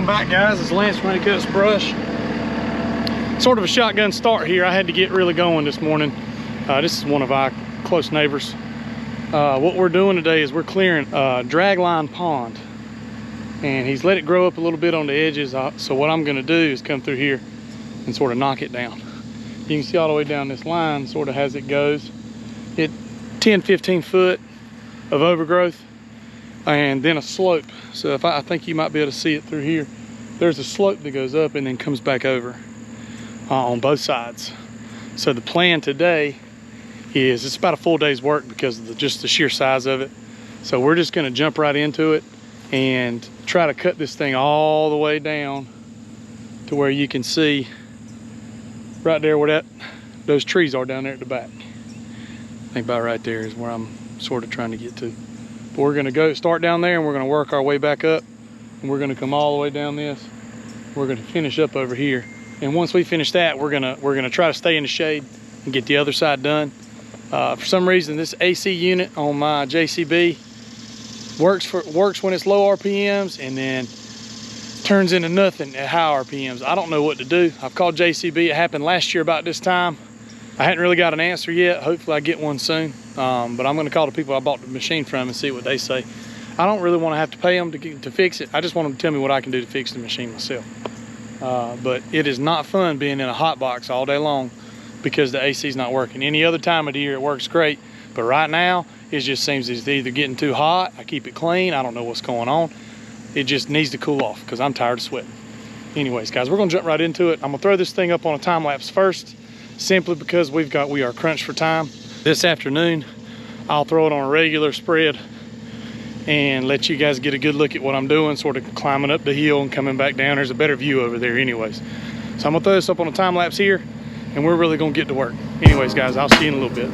Welcome back, guys. It's Lance from Honeycutt's Brush. Sort of a shotgun start here. I had to get really going this morning. This is one of our close neighbors. What we're doing today is we're clearing Dragline pond, and he's let it grow up a little bit on the edges. So what I'm going to do is come through here and sort of knock it down. You can see all the way down this line, sort of as it goes. It 10-15 foot of overgrowth, and then a slope. So if I think you might be able to see it through here. There's a slope that goes up and then comes back over on both sides. So the plan today is, it's about a full day's work because of just the sheer size of it. So we're just going to jump right into it and try to cut this thing all the way down to where you can see right there where those trees are down there at the back. I think about right there is where I'm sort of trying to get to. But we're gonna start down there, and we're gonna work our way back up, and we're gonna come all the way down this. We're gonna finish up over here. And once we finish that, we're gonna try to stay in the shade and get the other side done. For some reason, this AC unit on my JCB works when it's low RPMs and then turns into nothing at high RPMs. I don't know what to do. I've called JCB. It happened last year about this time. I hadn't really got an answer yet. Hopefully I get one soon. But I'm gonna call the people I bought the machine from and see what they say. I don't really wanna have to pay them to fix it. I just want them to tell me what I can do to fix the machine myself. But it is not fun being in a hot box all day long because the AC is not working. Any other time of the year it works great, but right now it just seems it's either getting too hot, I keep it clean, I don't know what's going on. It just needs to cool off because I'm tired of sweating. Anyways, guys, we're gonna jump right into it. I'm gonna throw this thing up on a time lapse first, simply because we are crunched for time. This afternoon, I'll throw it on a regular spread and let you guys get a good look at what I'm doing, sort of climbing up the hill and coming back down. There's a better view over there anyways. So I'm gonna throw this up on a time lapse here, and we're really gonna get to work. Anyways, guys, I'll see you in a little bit.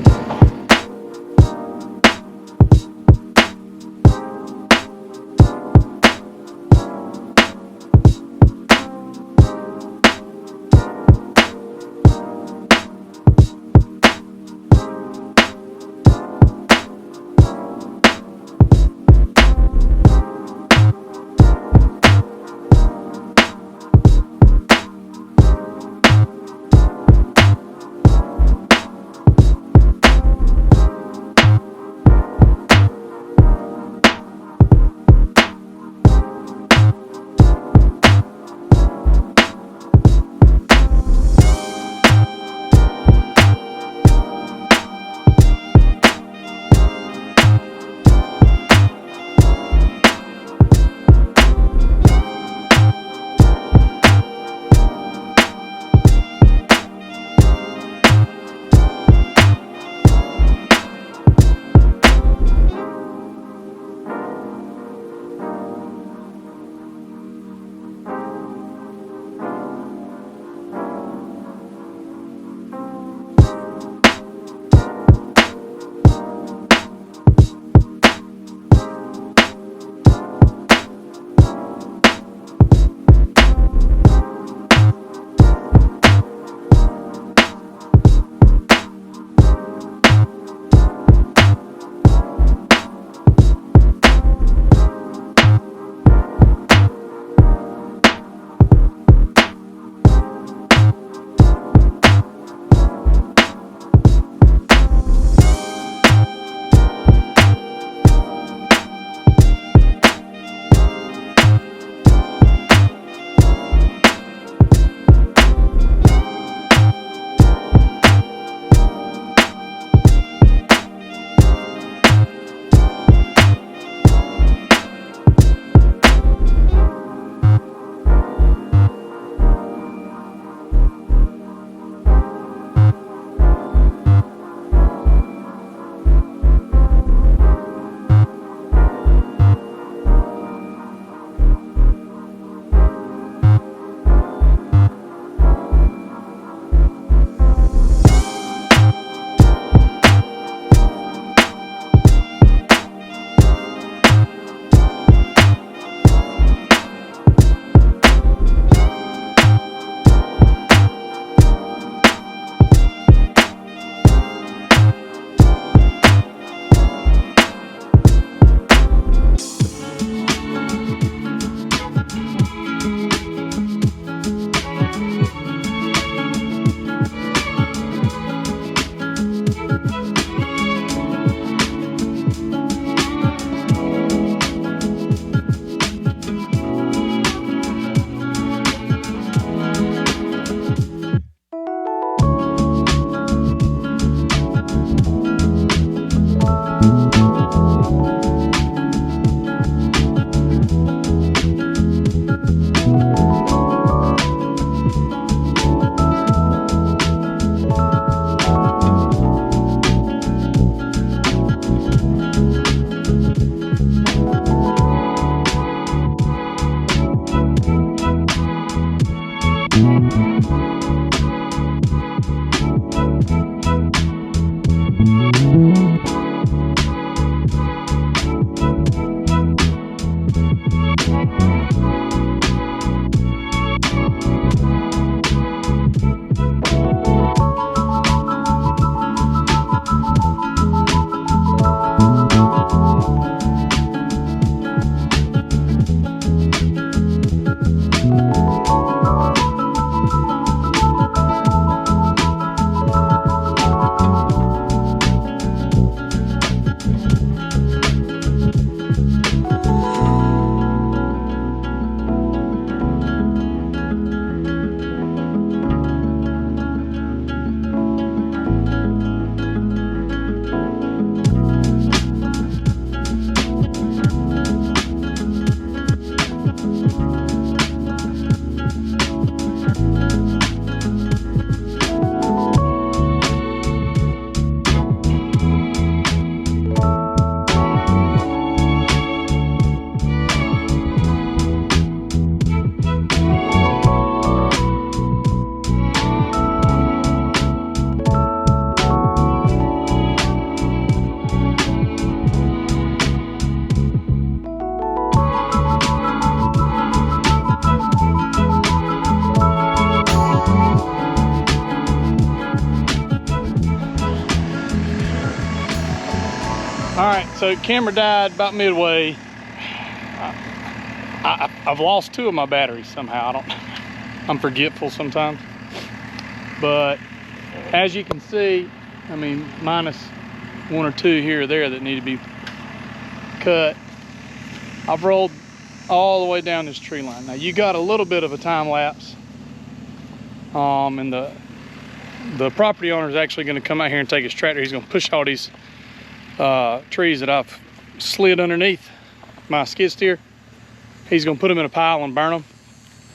Alright, so camera died about midway. I've lost 2 of my batteries somehow. I'm forgetful sometimes. But as you can see, I mean, minus 1 or 2 here or there that need to be cut. I've rolled all the way down this tree line. Now you got a little bit of a time lapse. And the property owner is actually going to come out here and take his tractor. He's going to push all these trees that I've slid underneath my skid steer. He's going to put them in a pile and burn them,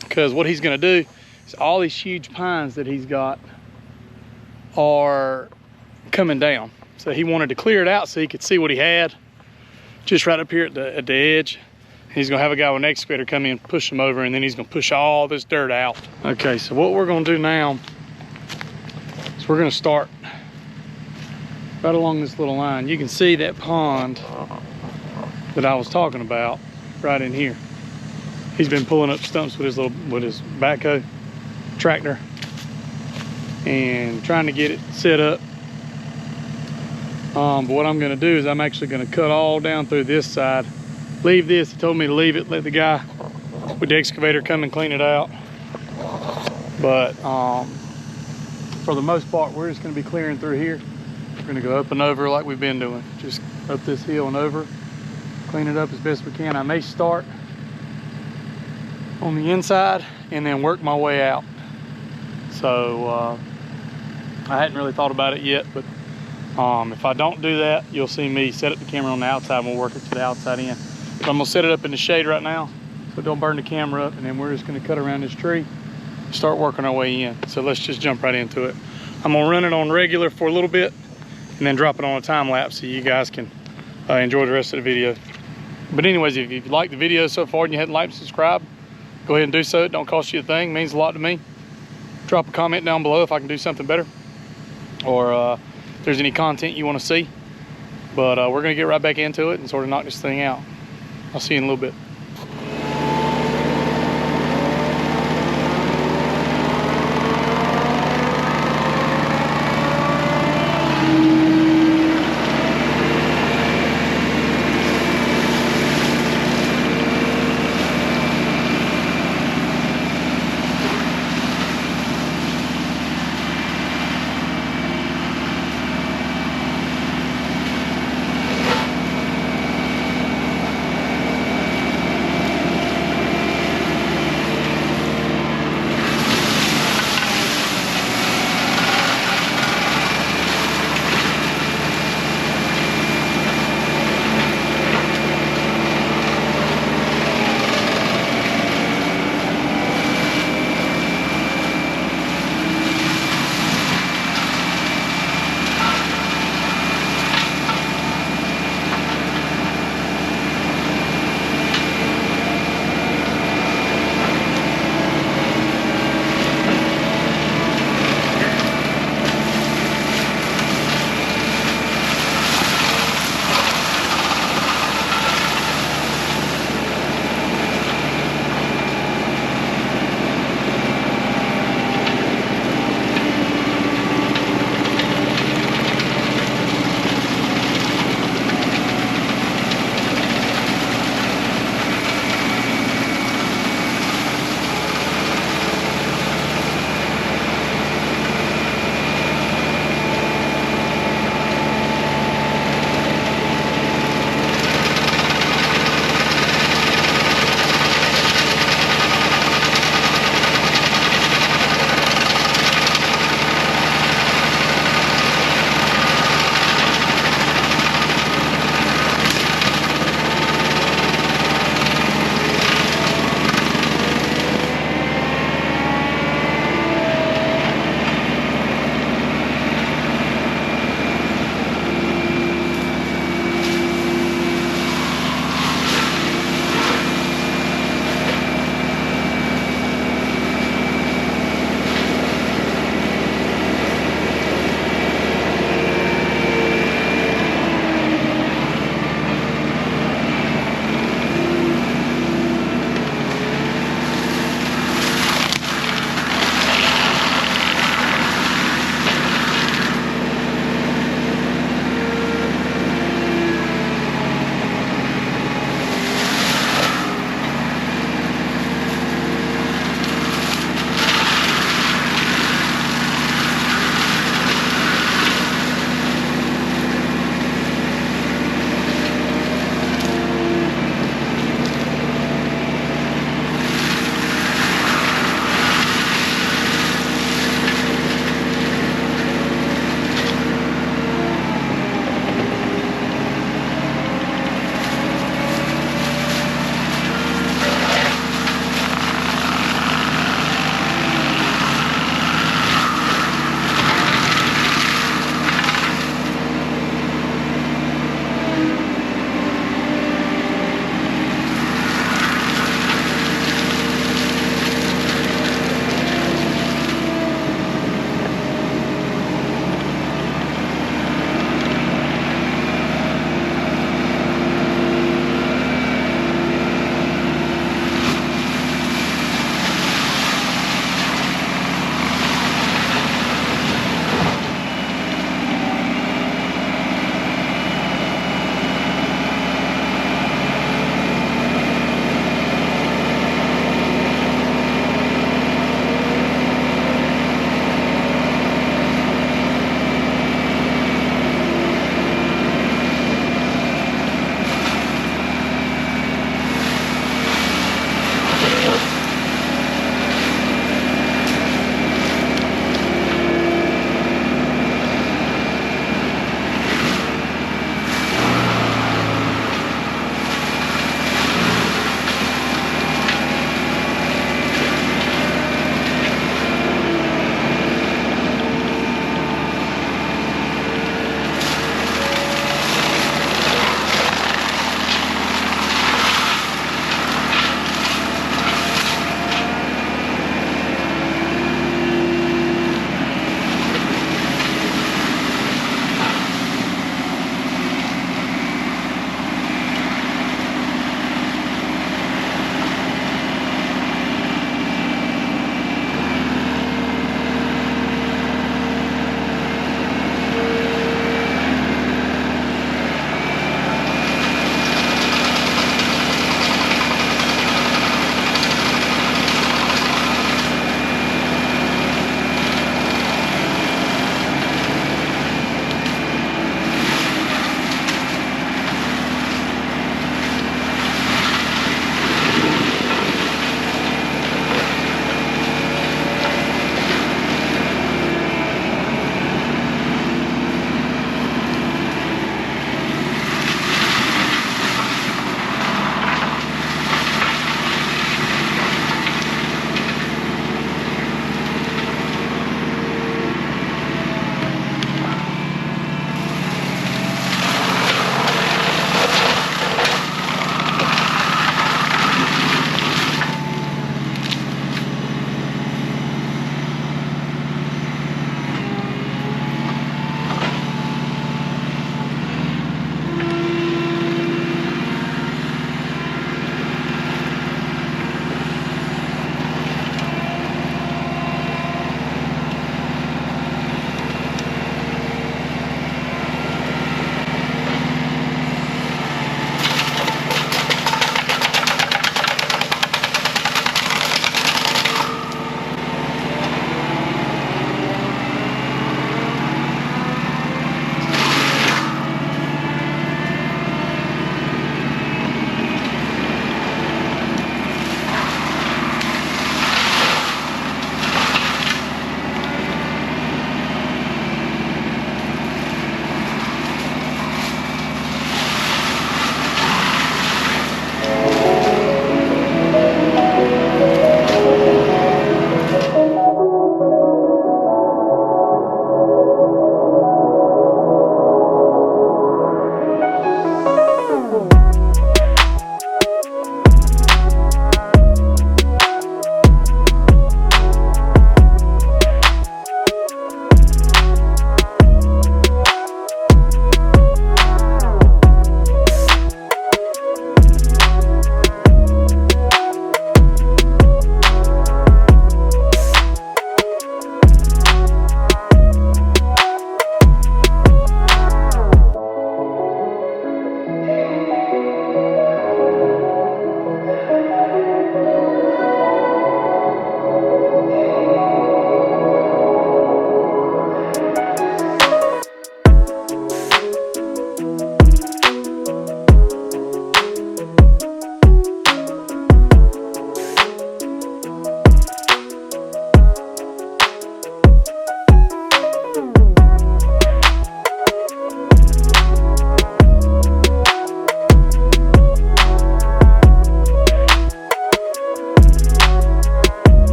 because what he's going to do is all these huge pines that he's got are coming down. So he wanted to clear it out so he could see what he had just right up here at the edge. He's going to have a guy with an excavator come in, push them over, and then he's going to push all this dirt out. Okay, so what we're going to do now is we're going to start right along this little line. You can see that pond that I was talking about right in here. He's been pulling up stumps with his backhoe tractor and trying to get it set up. But what I'm going to do is I'm actually going to cut all down through this side. Leave this. He told me to leave it. Let the guy with the excavator come and clean it out. But for the most part, we're just going to be clearing through here. We're going to go up and over like we've been doing. Just up this hill and over. Clean it up as best we can. I may start on the inside and then work my way out. So I hadn't really thought about it yet, but if I don't do that, you'll see me set up the camera on the outside and we'll work it to the outside end. But I'm gonna set it up in the shade right now so don't burn the camera up, and then we're just gonna cut around this tree, start working our way in. So let's just jump right into it. I'm gonna run it on regular for a little bit and then drop it on a time lapse so you guys can enjoy the rest of the video. But anyways, if you like the video so far and you hadn't liked and subscribed, go ahead and do so. It don't cost you a thing. It means a lot to me. Drop a comment down below if I can do something better, or if there's any content you want to see. But we're going to get right back into it and sort of knock this thing out. I'll see you in a little bit.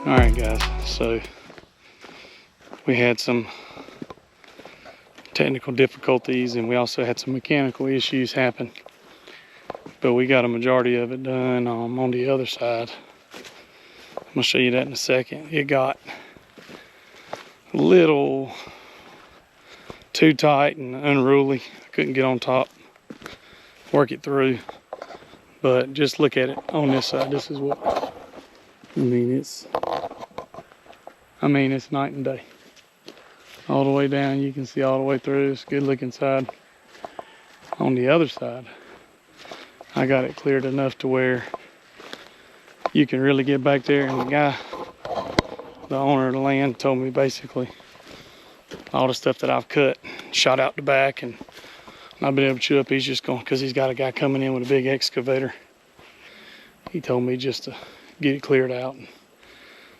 All right, guys, so we had some technical difficulties and we also had some mechanical issues happen, but we got a majority of it done on the other side. I'm gonna show you that in a second. It got a little too tight and unruly. I couldn't get on top, work it through, but just look at it on this side. This is what I mean. It's night and day. All the way down, you can see all the way through. It's a good looking side. On the other side, I got it cleared enough to where you can really get back there, and the guy, the owner of the land, told me basically all the stuff that I've cut, shot out the back, and I've been able to chew up. He's just going, because he's got a guy coming in with a big excavator. He told me just to get it cleared out and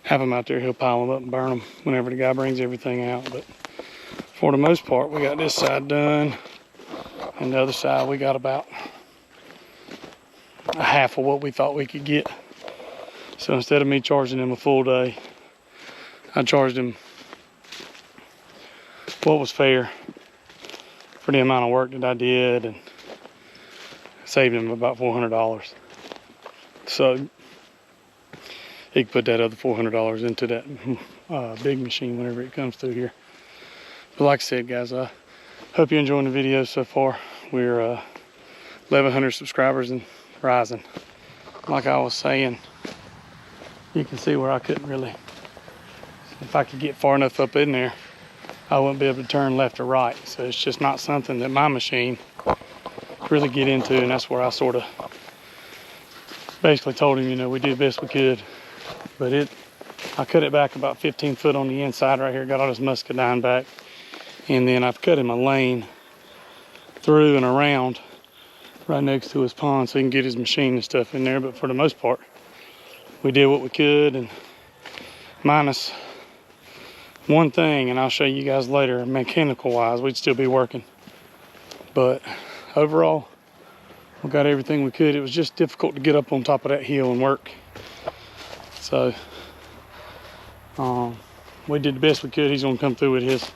have him out there. He'll pile them up and burn them whenever the guy brings everything out. But for the most part, we got this side done, and the other side we got about a half of what we thought we could get. So instead of me charging him a full day, I charged him what was fair for the amount of work that I did, and saved him about $400. So he can put that other $400 into that big machine whenever it comes through here. But like I said, guys, I hope you're enjoying the video so far. We're 1,100 subscribers and rising. Like I was saying, you can see where I couldn't really, if I could get far enough up in there, I wouldn't be able to turn left or right. So it's just not something that my machine really get into, and that's where I sort of basically told him, you know, we did the best we could. But I cut it back about 15 foot on the inside right here, got all this muscadine back, and then I've cut him a lane through and around right next to his pond so he can get his machine and stuff in there. But for the most part, we did what we could, and minus one thing, and I'll show you guys later, mechanical wise, we'd still be working. But overall, we got everything we could. It was just difficult to get up on top of that hill and work. So we did the best we could. He's gonna come through with his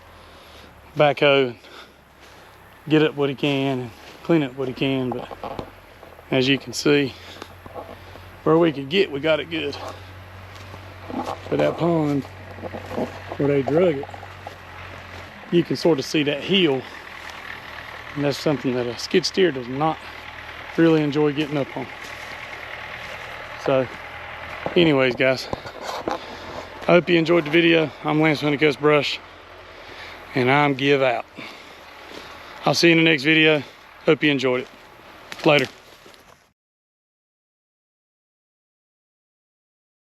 backhoe and get up what he can and clean up what he can. But as you can see, where we could get, we got it good. But that pond where they drug it, you can sort of see that hill, and that's something that a skid steer does not really enjoy getting up on. So anyways, guys, I hope you enjoyed the video. I'm Lance Honeycutt's Brush, and I'm give out. I'll see you in the next video. Hope you enjoyed it. Later.